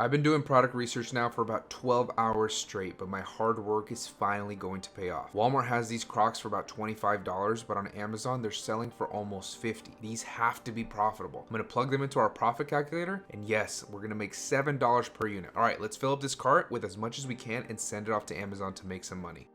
I've been doing product research now for about 12 hours straight, but my hard work is finally going to pay off. Walmart has these Crocs for about $25, but on Amazon, they're selling for almost $50. These have to be profitable. I'm gonna plug them into our profit calculator, and yes, we're gonna make $7 per unit. All right, let's fill up this cart with as much as we can and send it off to Amazon to make some money.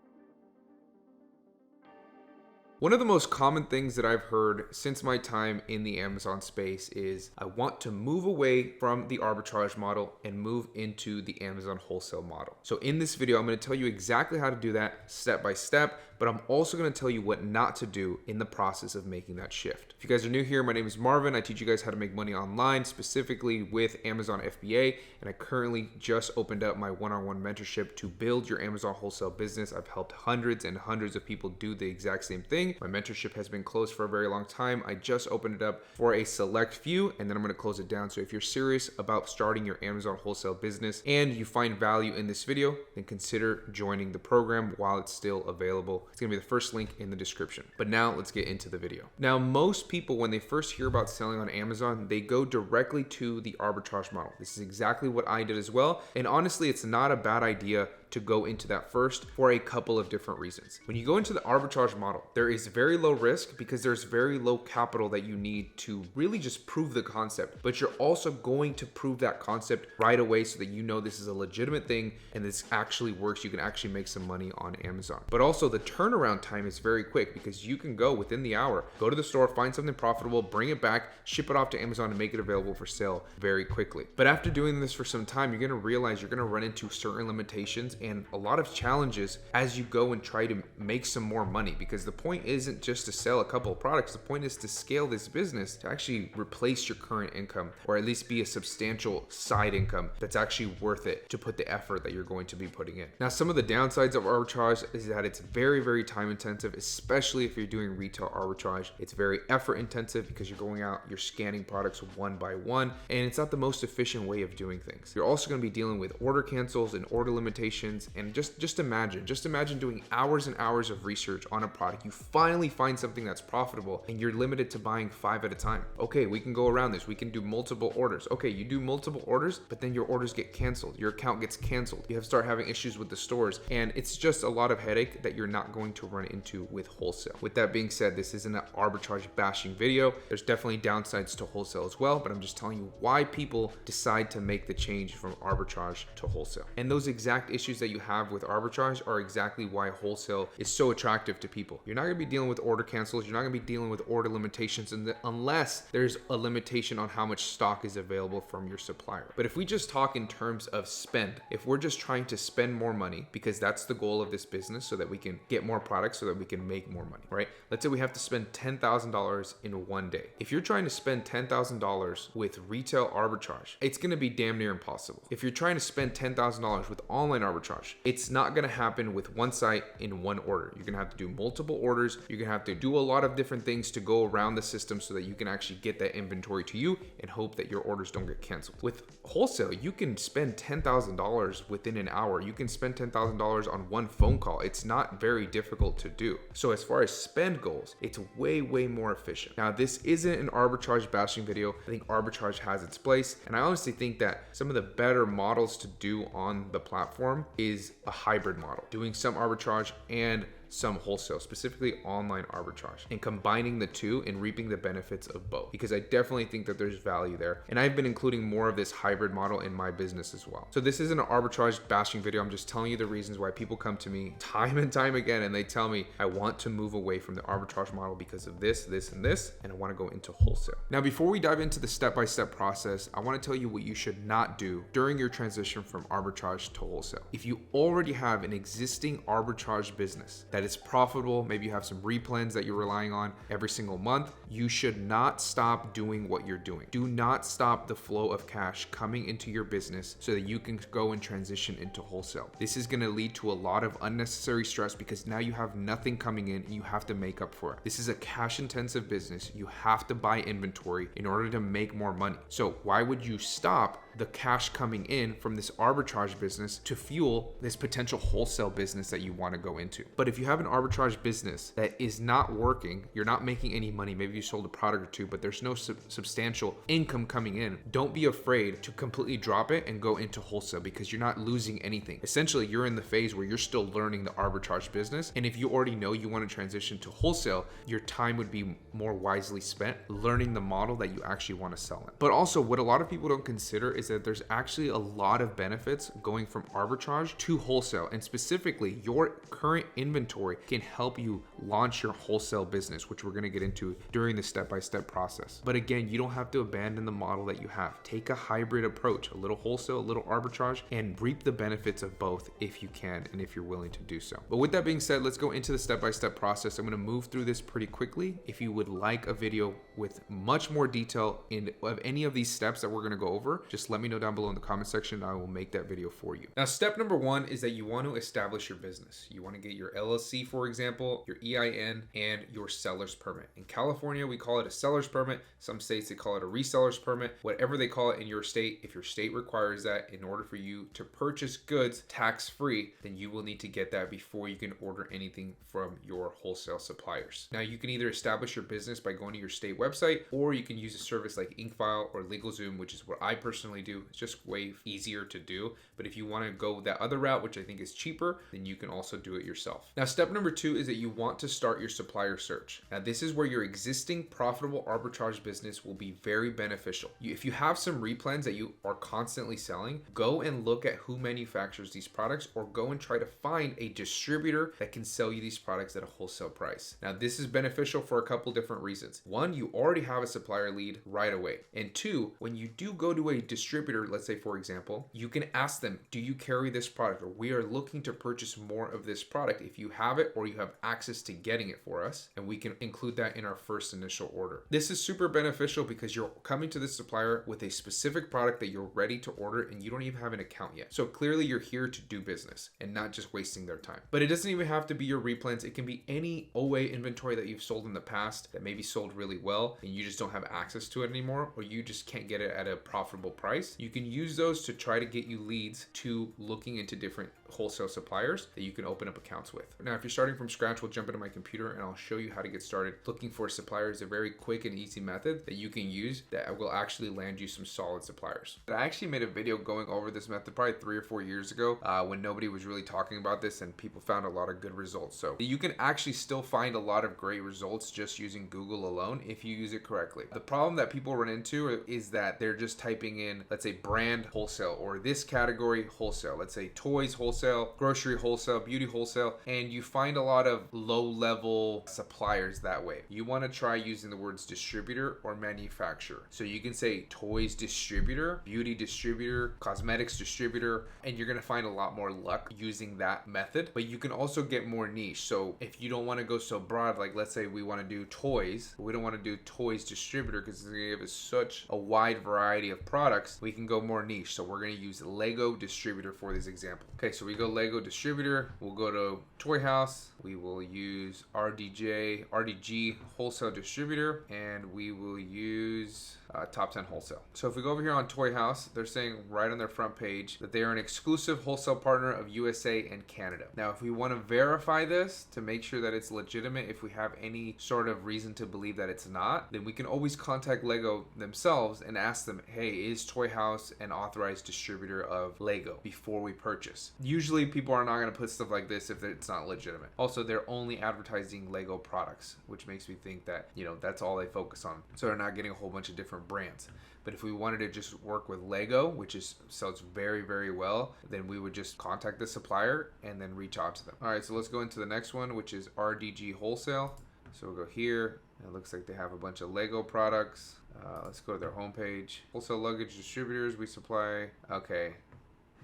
One of the most common things that I've heard since my time in the Amazon space is I want to move away from the arbitrage model and move into the Amazon wholesale model. So in this video, I'm going to tell you exactly how to do that step by step, but I'm also going to tell you what not to do in the process of making that shift. If you guys are new here, my name is Marvin. I teach you guys how to make money online, specifically with Amazon FBA, and I currently just opened up my one-on-one mentorship to build your Amazon wholesale business. I've helped hundreds and hundreds of people do the exact same thing. My mentorship has been closed for a very long time. I just opened it up for a select few, and then I'm going to close it down. So if you're serious about starting your Amazon wholesale business and you find value in this video, then consider joining the program while it's still available. It's going to be the first link in the description. But now let's get into the video. Now, most people, when they first hear about selling on Amazon, they go directly to the arbitrage model. This is exactly what I did as well. And honestly, it's not a bad idea to go into that first for a couple of different reasons. When you go into the arbitrage model, there is very low risk because there's very low capital that you need to really just prove the concept, but you're also going to prove that concept right away so that you know this is a legitimate thing and this actually works. You can actually make some money on Amazon. But also the turnaround time is very quick because you can go within the hour, go to the store, find something profitable, bring it back, ship it off to Amazon and make it available for sale very quickly. But after doing this for some time, you're gonna realize you're gonna run into certain limitations and a lot of challenges as you go and try to make some more money, because the point isn't just to sell a couple of products. The point is to scale this business to actually replace your current income, or at least be a substantial side income that's actually worth it to put the effort that you're going to be putting in. Now, some of the downsides of arbitrage is that it's very, very time intensive, especially if you're doing retail arbitrage. It's very effort intensive because you're going out, you're scanning products one by one, and it's not the most efficient way of doing things. You're also going to be dealing with order cancels and order limitations, and just imagine doing hours and hours of research on a product. You finally find something that's profitable and you're limited to buying 5 at a time. Okay, we can go around this. We can do multiple orders. Okay, you do multiple orders, but then your orders get canceled. Your account gets canceled. You have to start having issues with the stores, and it's just a lot of headache that you're not going to run into with wholesale. With that being said, this isn't an arbitrage bashing video. There's definitely downsides to wholesale as well, but I'm just telling you why people decide to make the change from arbitrage to wholesale. And those exact issues that you have with arbitrage are exactly why wholesale is so attractive to people. You're not going to be dealing with order cancels. You're not going to be dealing with order limitations unless there's a limitation on how much stock is available from your supplier. But if we just talk in terms of spend, if we're just trying to spend more money, because that's the goal of this business so that we can get more products, so that we can make more money, right? Let's say we have to spend $10,000 in one day. If you're trying to spend $10,000 with retail arbitrage, it's going to be damn near impossible. If you're trying to spend $10,000 with online arbitrage, it's not going to happen with one site in one order. You're going to have to do multiple orders. You're going to have to do a lot of different things to go around the system so that you can actually get that inventory to you and hope that your orders don't get canceled. With wholesale, you can spend $10,000 within an hour. You can spend $10,000 on one phone call. It's not very difficult to do. So as far as spend goes, it's way, way more efficient. Now, this isn't an arbitrage bashing video. I think arbitrage has its place. And I honestly think that some of the better models to do on the platform is a hybrid model, doing some arbitrage and some wholesale, specifically online arbitrage, and combining the two and reaping the benefits of both, because I definitely think that there's value there. And I've been including more of this hybrid model in my business as well. So this isn't an arbitrage bashing video. I'm just telling you the reasons why people come to me time and time again and they tell me, I want to move away from the arbitrage model because of this, this, and this, and I want to go into wholesale. Now, before we dive into the step-by-step process, I want to tell you what you should not do during your transition from arbitrage to wholesale. If you already have an existing arbitrage business that is profitable, maybe you have some replens that you're relying on every single month, you should not stop doing what you're doing. Do not stop the flow of cash coming into your business so that you can go and transition into wholesale. This is going to lead to a lot of unnecessary stress because now you have nothing coming in and you have to make up for it. This is a cash intensive business. You have to buy inventory in order to make more money. So why would you stop the cash coming in from this arbitrage business to fuel this potential wholesale business that you want to go into. But if you have an arbitrage business that is not working, you're not making any money, maybe you sold a product or two, but there's no substantial income coming in, don't be afraid to completely drop it and go into wholesale, because you're not losing anything. Essentially, you're in the phase where you're still learning the arbitrage business. And if you already know you want to transition to wholesale, your time would be more wisely spent learning the model that you actually want to sell in. But also, what a lot of people don't consider is that there's actually a lot of benefits going from arbitrage to wholesale. And specifically, your current inventory can help you launch your wholesale business, which we're going to get into during the step-by-step process. But again, you don't have to abandon the model that you have. Take a hybrid approach, a little wholesale, a little arbitrage, and reap the benefits of both if you can and if you're willing to do so. But with that being said, let's go into the step-by-step process. I'm going to move through this pretty quickly. If you would like a video with much more detail of any of these steps that we're going to go over, just let me know down below in the comment section and I will make that video for you. Now, step number one is that you want to establish your business. You want to get your LLC, for example, your EIN, and your seller's permit. In California, we call it a seller's permit. Some states, they call it a reseller's permit. Whatever they call it in your state, if your state requires that in order for you to purchase goods tax-free, then you will need to get that before you can order anything from your wholesale suppliers. Now, you can either establish your business by going to your state website, or you can use a service like InkFile or LegalZoom, which is what I personally do. It's just way easier to do. But if you want to go that other route, which I think is cheaper, then you can also do it yourself. Now, step number two is that you want to start your supplier search. Now, this is where your existing profitable arbitrage business will be very beneficial. If you have some replens that you are constantly selling, go and look at who manufactures these products, or go and try to find a distributor that can sell you these products at a wholesale price. Now, this is beneficial for a couple different reasons. One, you already have a supplier lead right away. And two, when you do go to a distributor, let's say for example, you can ask them, do you carry this product? Or we are looking to purchase more of this product. If you have it or you have access to getting it for us, and we can include that in our first initial order. This is super beneficial because you're coming to the supplier with a specific product that you're ready to order and you don't even have an account yet. So clearly you're here to do business and not just wasting their time. But it doesn't even have to be your replens. It can be any OA inventory that you've sold in the past that maybe sold really well and you just don't have access to it anymore, or you just can't get it at a profitable price. You can use those to try to get you leads to looking into different wholesale suppliers that you can open up accounts with. Now, if you're starting from scratch, we'll jump into my computer and I'll show you how to get started. Looking for suppliers is a very quick and easy method that you can use that will actually land you some solid suppliers. I actually made a video going over this method probably 3 or 4 years ago when nobody was really talking about this and people found a lot of good results. So you can actually still find a lot of great results just using Google alone if you use it correctly. The problem that people run into is that they're just typing in, let's say, brand wholesale or this category wholesale, let's say toys wholesale, grocery wholesale, beauty wholesale, and you find a lot of low-level suppliers that way. You want to try using the words distributor or manufacturer. So you can say toys distributor, beauty distributor, cosmetics distributor, and you're going to find a lot more luck using that method. But you can also get more niche. So if you don't want to go so broad, like let's say we want to do toys, we don't want to do toys distributor because it's going to give us such a wide variety of products, we can go more niche. So we're going to use Lego distributor for this example. Okay, so we go Lego distributor, we'll go to Toy House, we will use RDG wholesale distributor, and we will use top 10 wholesale. So if we go over here on Toy House, they're saying right on their front page that they are an exclusive wholesale partner of USA and Canada. Now, if we want to verify this to make sure that it's legitimate, if we have any sort of reason to believe that it's not, then we can always contact Lego themselves and ask them, hey, is Toy House an authorized distributor of Lego before we purchase? Usually people are not going to put stuff like this if it's not legitimate. Also, they're only advertising Lego products, which makes me think that, you know, that's all they focus on. So they're not getting a whole bunch of different brands. But if we wanted to just work with Lego, which sells very, very well, then we would just contact the supplier and then reach out to them. All right, so let's go into the next one, which is RDG Wholesale. So we'll go here. It looks like they have a bunch of Lego products. Let's go to their homepage. Wholesale luggage distributors, we supply. Okay,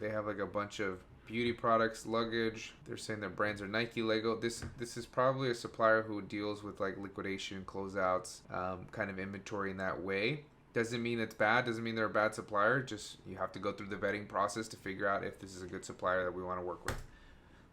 they have like a bunch of beauty products, luggage. They're saying their brands are Nike, Lego. This is probably a supplier who deals with like liquidation, closeouts, kind of inventory in that way. Doesn't mean it's bad, doesn't mean they're a bad supplier. Just you have to go through the vetting process to figure out if this is a good supplier that we want to work with.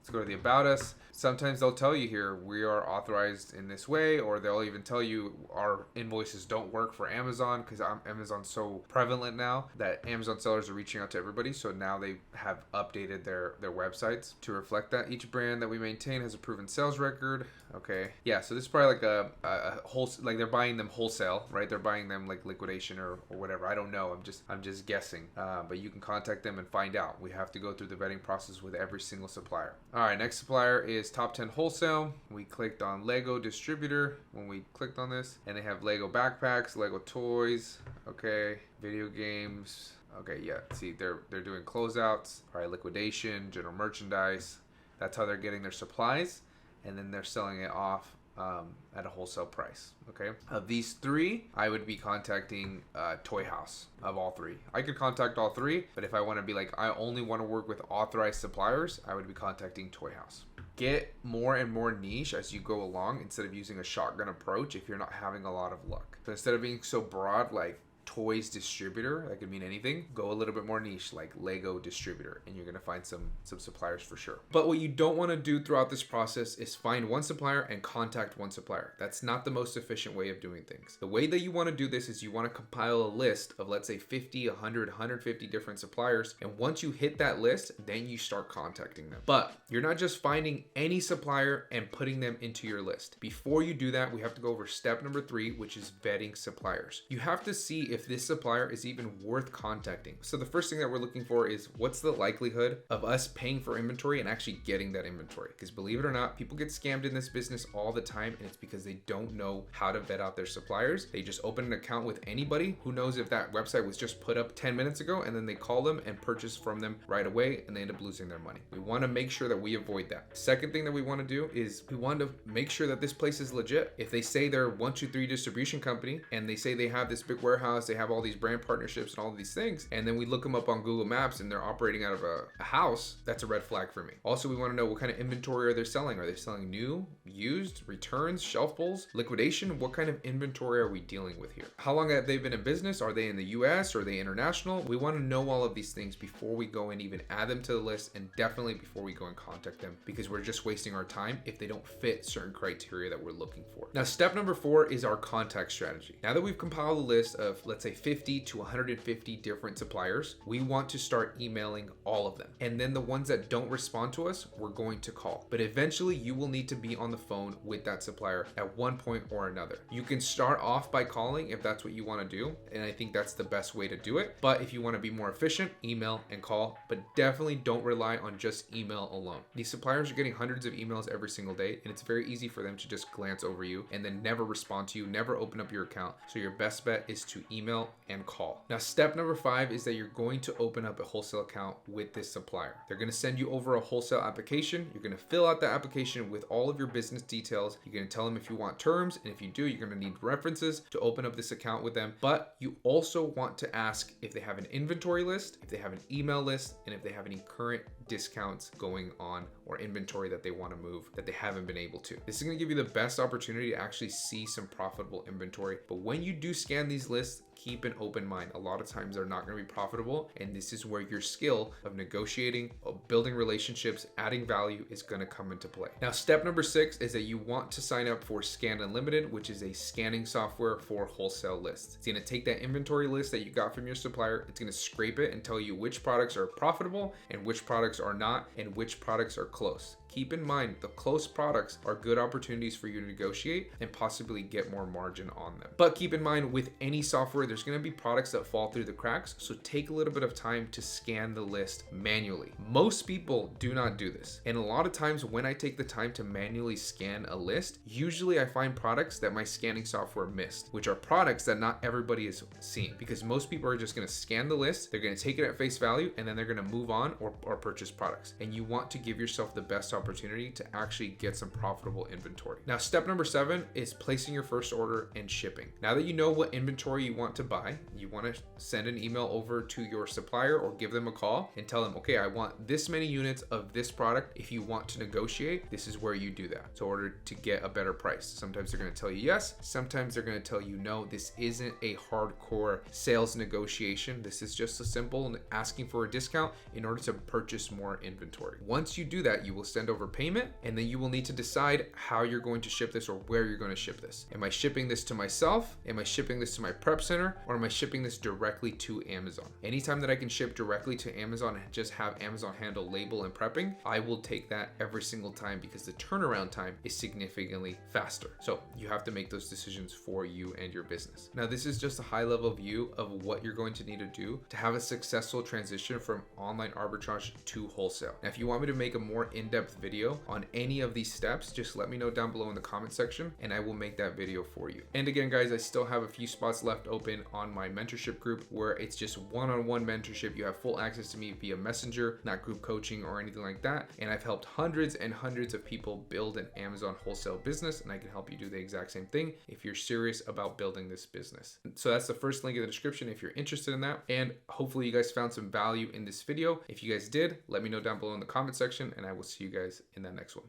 Let's go to the About Us. Sometimes they'll tell you here, we are authorized in this way, or they'll even tell you our invoices don't work for Amazon because Amazon's so prevalent now that Amazon sellers are reaching out to everybody. So now they have updated their websites to reflect that. Each brand that we maintain has a proven sales record. Okay. Yeah. So this is probably like a wholesale, like they're buying them wholesale, right? They're buying them like liquidation or whatever. I don't know. I'm just guessing. But you can contact them and find out. We have to go through the vetting process with every single supplier. All right. Next supplier is Top 10 Wholesale. We clicked on Lego Distributor when we clicked on this, and they have Lego backpacks, Lego toys, okay, video games. Okay, yeah, see, they're doing closeouts, all right, liquidation, general merchandise. That's how they're getting their supplies, and then they're selling it off at a wholesale price. Okay, of these three, I would be contacting Toy House. Of all three, I could contact all three, but if I want to be like, I only want to work with authorized suppliers, I would be contacting Toy House. Get more and more niche as you go along instead of using a shotgun approach if you're not having a lot of luck. So instead of being so broad like toys distributor, that could mean anything, go a little bit more niche like Lego distributor, and you're going to find some suppliers for sure. But what you don't want to do throughout this process is find one supplier and contact one supplier. That's not the most efficient way of doing things. The way that you want to do this is you want to compile a list of, let's say, 50, 100, 150 different suppliers, and once you hit that list, then you start contacting them. But you're not just finding any supplier and putting them into your list. Before you do that, we have to go over step number 3, which is vetting suppliers. You have to see if this supplier is even worth contacting. So the first thing that we're looking for is, what's the likelihood of us paying for inventory and actually getting that inventory? Because believe it or not, people get scammed in this business all the time, and it's because they don't know how to vet out their suppliers. They just open an account with anybody. Who knows if that website was just put up 10 minutes ago, and then they call them and purchase from them right away, and they end up losing their money. We want to make sure that we avoid that. Second thing that we want to do is we want to make sure that this place is legit. If they say they're 123 distribution company and they say they have this big warehouse, they have all these brand partnerships and all of these things, and then we look them up on Google Maps and they're operating out of a house, that's a red flag for me. Also, we want to know what kind of inventory are they selling. Are they selling new, used, returns, shelf pulls, liquidation? What kind of inventory are we dealing with here? How long have they been in business? Are they in the US? Are they international? We want to know all of these things before we go and even add them to the list, and definitely before we go and contact them, because we're just wasting our time if they don't fit certain criteria that we're looking for. Now, step number 4 is our contact strategy. Now that we've compiled a list of, let's say, 50 to 150 different suppliers, we want to start emailing all of them. And then the ones that don't respond to us, we're going to call. But eventually you will need to be on the phone with that supplier at one point or another. You can start off by calling if that's what you want to do, and I think that's the best way to do it. But if you want to be more efficient, email and call, but definitely don't rely on just email alone. These suppliers are getting hundreds of emails every single day, and it's very easy for them to just glance over you and then never respond to you, never open up your account. So your best bet is to email and call. Now, step number 5 is that you're going to open up a wholesale account with this supplier. They're going to send you over a wholesale application. You're going to fill out the application with all of your business details. You're going to tell them if you want terms, and if you do, you're going to need references to open up this account with them. But you also want to ask if they have an inventory list, if they have an email list, and if they have any current discounts going on or inventory that they want to move that they haven't been able to. This is going to give you the best opportunity to actually see some profitable inventory. But when you do scan these lists, keep an open mind. A lot of times they're not going to be profitable, and this is where your skill of negotiating, of building relationships, adding value is going to come into play. Now, step number 6 is that you want to sign up for ScanUnlimited, which is a scanning software for wholesale lists. It's going to take that inventory list that you got from your supplier, it's going to scrape it and tell you which products are profitable and which products are not, and which products are close. Keep in mind, the close products are good opportunities for you to negotiate and possibly get more margin on them. But keep in mind, with any software, there's going to be products that fall through the cracks, so take a little bit of time to scan the list manually. Most people do not do this, and a lot of times when I take the time to manually scan a list, usually I find products that my scanning software missed, which are products that not everybody is seeing, because most people are just going to scan the list, they're going to take it at face value, and then they're going to move on or purchase products. And you want to give yourself the best opportunity to actually get some profitable inventory. Now, step number 7 is placing your first order and shipping. Now that you know what inventory you want to buy, you want to send an email over to your supplier or give them a call and tell them, okay, I want this many units of this product. If you want to negotiate, this is where you do that. So in order to get a better price. Sometimes they're going to tell you yes, sometimes they're going to tell you no. This isn't a hardcore sales negotiation. This is just a simple asking for a discount in order to purchase more inventory. Once you do that, you will send send over payment, and then you will need to decide how you're going to ship this or where you're going to ship this. Am I shipping this to myself? Am I shipping this to my prep center? Or am I shipping this directly to Amazon? Anytime that I can ship directly to Amazon and just have Amazon handle label and prepping, I will take that every single time because the turnaround time is significantly faster. So you have to make those decisions for you and your business. Now, this is just a high level view of what you're going to need to do to have a successful transition from online arbitrage to wholesale. Now, if you want me to make a more in-depth video on any of these steps, just let me know down below in the comment section and I will make that video for you. And again, guys, I still have a few spots left open on my mentorship group where it's just one-on-one mentorship. You have full access to me via Messenger, not group coaching or anything like that. And I've helped hundreds and hundreds of people build an Amazon wholesale business, and I can help you do the exact same thing if you're serious about building this business. So that's the first link in the description if you're interested in that. And hopefully you guys found some value in this video. If you guys did, let me know down below in the comment section, and I will see you guys in that next one.